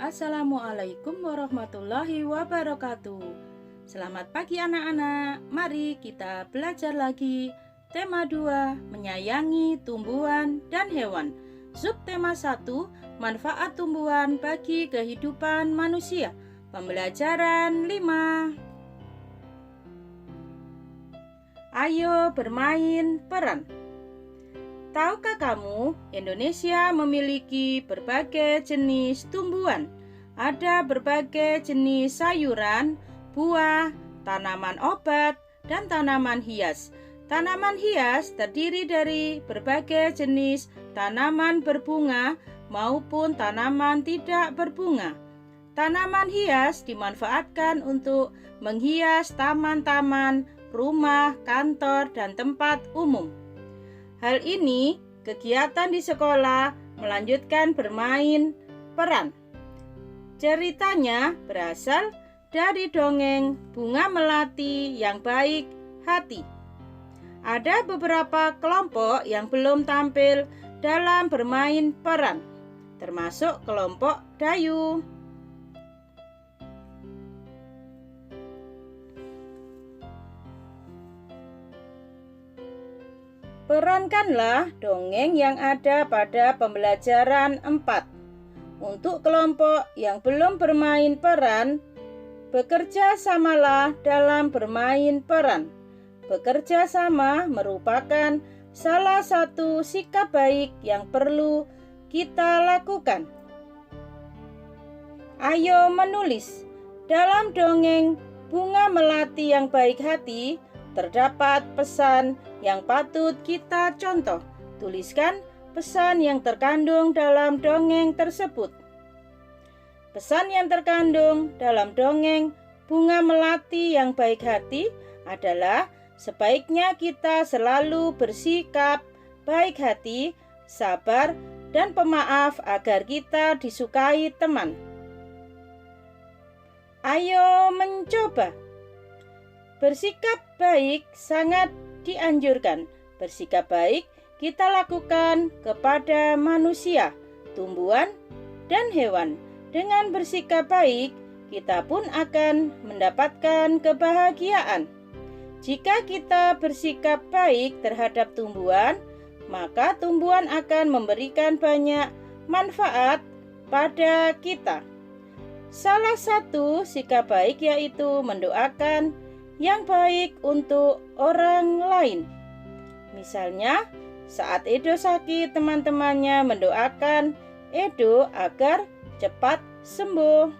Assalamualaikum warahmatullahi wabarakatuh. Selamat pagi anak-anak. Mari kita belajar lagi. Tema 2, menyayangi tumbuhan dan hewan. Subtema 1, manfaat tumbuhan bagi kehidupan manusia. Pembelajaran 5. Ayo bermain peran. Tahukah kamu, Indonesia memiliki berbagai jenis tumbuhan. Ada berbagai jenis sayuran, buah, tanaman obat, dan tanaman hias. Tanaman hias terdiri dari berbagai jenis tanaman berbunga maupun tanaman tidak berbunga. Tanaman hias dimanfaatkan untuk menghias taman-taman, rumah, kantor, dan tempat umum. Hal ini, kegiatan di sekolah melanjutkan bermain peran. Ceritanya berasal dari dongeng Bunga Melati yang Baik Hati. Ada beberapa kelompok yang belum tampil dalam bermain peran, termasuk kelompok Dayu. Perankanlah dongeng yang ada pada pembelajaran 4. Untuk kelompok yang belum bermain peran, bekerja samalah dalam bermain peran. Bekerja sama merupakan salah satu sikap baik yang perlu kita lakukan. Ayo menulis. Dalam dongeng Bunga Melati yang Baik Hati, terdapat pesan yang patut kita contoh. Tuliskan pesan yang terkandung dalam dongeng tersebut. Pesan yang terkandung dalam dongeng Bunga Melati yang Baik Hati adalah sebaiknya kita selalu bersikap baik hati, sabar, dan pemaaf agar kita disukai teman. Ayo mencoba. Bersikap baik sangat dianjurkan. Bersikap baik kita lakukan kepada manusia, tumbuhan, dan hewan. Dengan bersikap baik, kita pun akan mendapatkan kebahagiaan. Jika kita bersikap baik terhadap tumbuhan, maka tumbuhan akan memberikan banyak manfaat pada kita. Salah satu sikap baik yaitu mendoakan yang baik untuk orang lain. Misalnya, saat Edo sakit, teman-temannya mendoakan Edo agar cepat sembuh.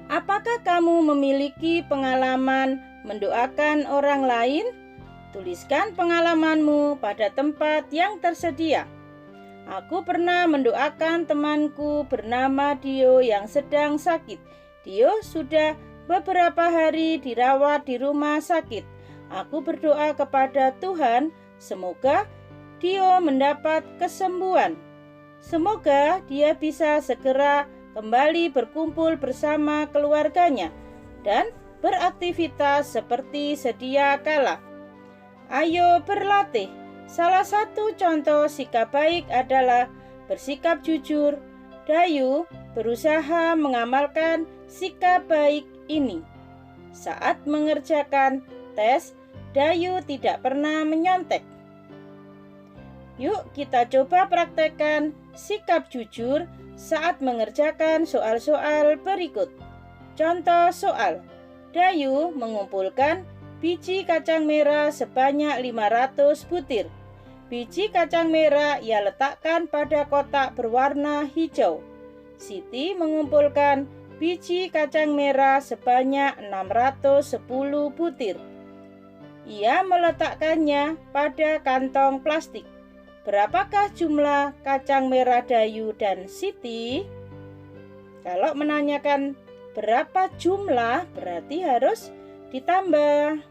Apakah kamu memiliki pengalaman mendoakan orang lain? Tuliskan pengalamanmu pada tempat yang tersedia. Aku pernah mendoakan temanku bernama Dio yang sedang sakit. Dio sudah beberapa hari dirawat di rumah sakit. Aku berdoa kepada Tuhan, semoga Dio mendapat kesembuhan. Semoga dia bisa segera kembali berkumpul bersama keluarganya dan beraktivitas seperti sedia kala. Ayo berlatih. Salah satu contoh sikap baik adalah bersikap jujur. Dayu berusaha mengamalkan sikap baik ini. Saat mengerjakan tes, Dayu tidak pernah menyontek. Yuk kita coba praktekkan sikap jujur saat mengerjakan soal-soal berikut. Contoh soal. Dayu mengumpulkan biji kacang merah sebanyak 500 butir. Biji kacang merah ia letakkan pada kotak berwarna hijau. Siti mengumpulkan biji kacang merah sebanyak 610 butir. Ia meletakkannya pada kantong plastik. Berapakah jumlah kacang merah Dayu dan Siti? Kalau menanyakan berapa jumlah, berarti harus ditambah.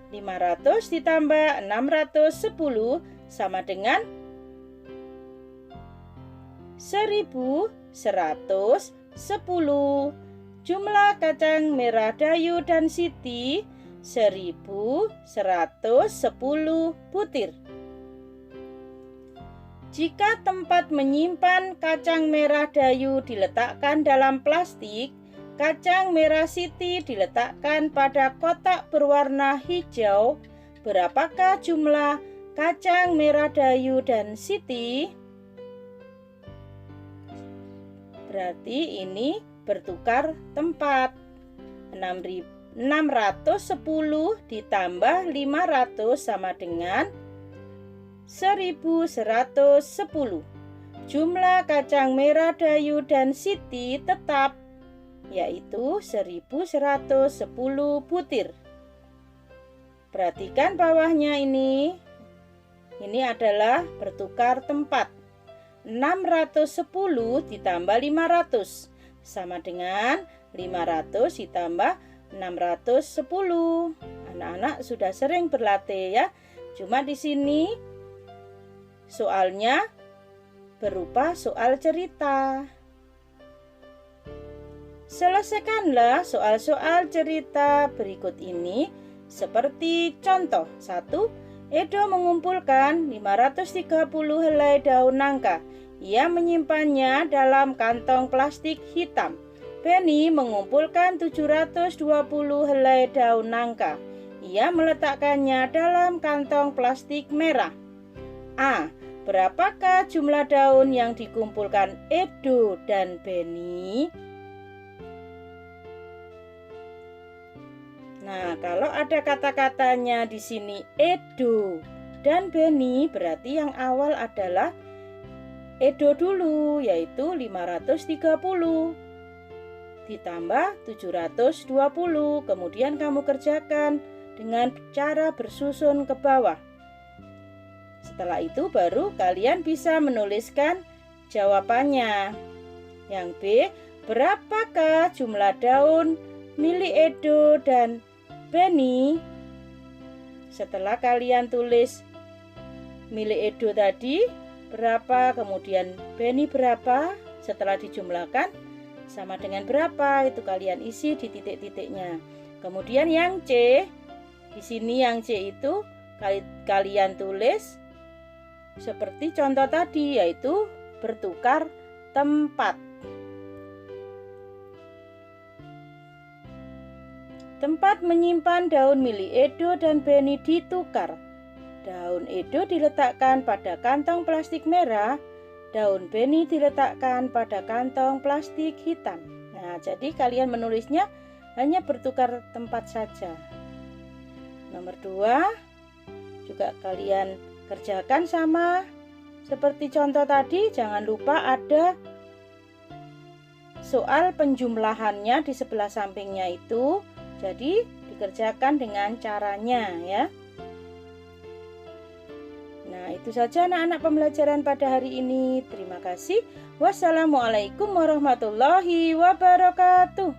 500 ditambah 610 sama dengan 1110. Jumlah kacang merah Dayu dan Siti 1110 butir. Jika tempat menyimpan kacang merah Dayu diletakkan dalam plastik, kacang merah Siti diletakkan pada kotak berwarna hijau, berapakah jumlah kacang merah Dayu dan Siti? Berarti ini bertukar tempat. 610 ditambah 500 sama dengan 1110. Jumlah kacang merah Dayu dan Siti tetap, yaitu 1110 butir. Perhatikan bawahnya ini. Ini adalah bertukar tempat. 610 ditambah 500 sama dengan 500 ditambah 610. Anak-anak sudah sering berlatih ya. Cuma di sini soalnya berupa soal cerita. Selesaikanlah soal-soal cerita berikut ini seperti contoh. 1. Edo mengumpulkan 530 helai daun nangka. Ia menyimpannya dalam kantong plastik hitam. Benny mengumpulkan 720 helai daun nangka. Ia meletakkannya dalam kantong plastik merah. A. Berapakah jumlah daun yang dikumpulkan Edo dan Benny? Nah, kalau ada kata-katanya di sini Edo dan Benny, berarti yang awal adalah Edo dulu, yaitu 530 ditambah 720. Kemudian kamu kerjakan dengan cara bersusun ke bawah. Setelah itu baru kalian bisa menuliskan jawabannya. Yang B, berapakah jumlah daun milik Edo dan Benny? Setelah kalian tulis milik Edo tadi berapa, kemudian Benny berapa, setelah dijumlahkan sama dengan berapa, itu kalian isi di titik-titiknya. Kemudian yang C, di sini yang C itu kalian tulis seperti contoh tadi, yaitu bertukar tempat. Tempat menyimpan daun milik Edo dan Benny ditukar. Daun Edo diletakkan pada kantong plastik merah, daun Benny diletakkan pada kantong plastik hitam. Nah, jadi kalian menulisnya hanya bertukar tempat saja. Nomor 2, juga kalian kerjakan sama seperti contoh tadi. Jangan lupa ada soal penjumlahannya di sebelah sampingnya itu. Jadi dikerjakan dengan caranya ya. Nah, itu saja anak-anak pembelajaran pada hari ini. Terima kasih. Wassalamualaikum warahmatullahi wabarakatuh.